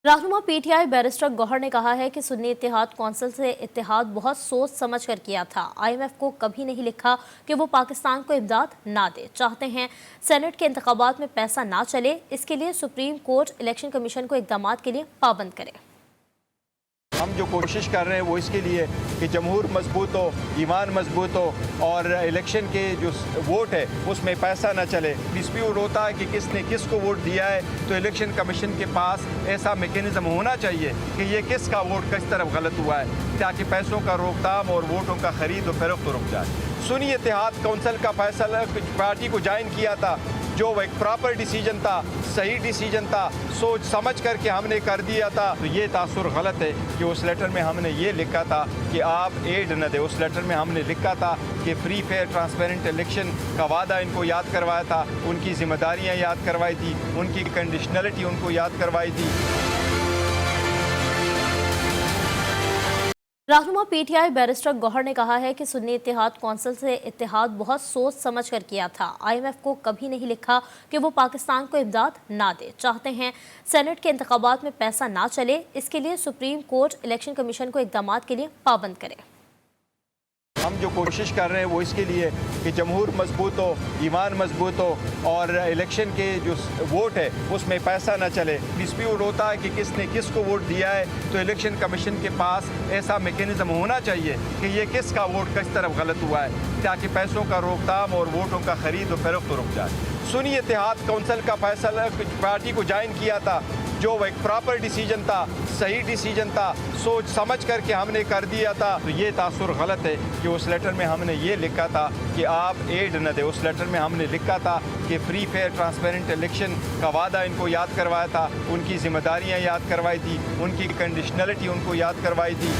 रहनुमा PTI barrister Gauhar ने कहा है कि सुन्नी इत्तेहाद कौंसिल से इत्तेहाद बहुत सोच समझ कर किया था। आईएमएफ को कभी नहीं लिखा कि वो पाकिस्तान को इमदाद ना दे। चाहते हैं सेनेट के इंतखाबात में पैसा ना चले, इसके लिए सुप्रीम कोर्ट इलेक्शन कमीशन को इक़दामात के लिए पाबंद करे। हम जो कोशिश कर रहे हैं वो इसके लिए कि जमहूर मजबूत हो, ईमान मजबूत हो और इलेक्शन के जो वोट है उसमें पैसा ना चले। डिस्प्यूट होता है कि किसने किसको वोट दिया है तो इलेक्शन कमीशन के पास ऐसा मैकेनिज्म होना चाहिए कि ये किसका वोट किस तरफ गलत हुआ है, ताकि पैसों का रोकथाम और वोटों का खरीद और फरोख्त रुक जाए। सुन्नी इत्तेहाद कौंसिल का फैसला पार्टी को ज्वाइन किया था, जो एक प्रॉपर डिसीजन था, सही डिसीजन था, सोच समझ करके हमने कर दिया था। तो ये तासुर गलत है कि उस लेटर में हमने ये लिखा था कि आप एड न दें। उस लेटर में हमने लिखा था कि फ्री फेयर ट्रांसपेरेंट इलेक्शन का वादा इनको याद करवाया था, उनकी जिम्मेदारियां याद करवाई थी, उनकी कंडीशनलिटी उनको याद करवाई थी। रहनुमा पीटीआई बैरिस्टर गौहर ने कहा है कि सुन्नी इत्तेहाद कौंसिल से इत्तेहाद बहुत सोच समझ कर किया था। आईएमएफ को कभी नहीं लिखा कि वो पाकिस्तान को इमदाद ना दे। चाहते हैं सेनेट के इंतखाबात में पैसा ना चले, इसके लिए सुप्रीम कोर्ट इलेक्शन कमीशन को इक़दामात के लिए पाबंद करे। हम जो कोशिश कर रहे हैं वो इसके लिए कि जमहूर मजबूत हो, ईमान मजबूत हो और इलेक्शन के जो वोट है उसमें पैसा ना चले। डिस्प्यूट होता है कि किसने किसको वोट दिया है तो इलेक्शन कमीशन के पास ऐसा मैकेनिज्म होना चाहिए कि ये किसका वोट किस तरफ गलत हुआ है, ताकि पैसों का रोकथाम और वोटों का खरीद और फरोख्त रुक जाए। सुन्नी इत्तेहाद कौंसिल का फैसला पार्टी को ज्वाइन किया था, जो एक प्रॉपर डिसीजन था, सही डिसीजन था, सोच समझ करके हमने कर दिया था। तो ये तासुर गलत है कि उस लेटर में हमने ये लिखा था कि आप एड न दें। उस लेटर में हमने लिखा था कि फ्री फेयर ट्रांसपेरेंट इलेक्शन का वादा इनको याद करवाया था, उनकी जिम्मेदारियां याद करवाई थी, उनकी कंडीशनलिटी उनको याद करवाई थी।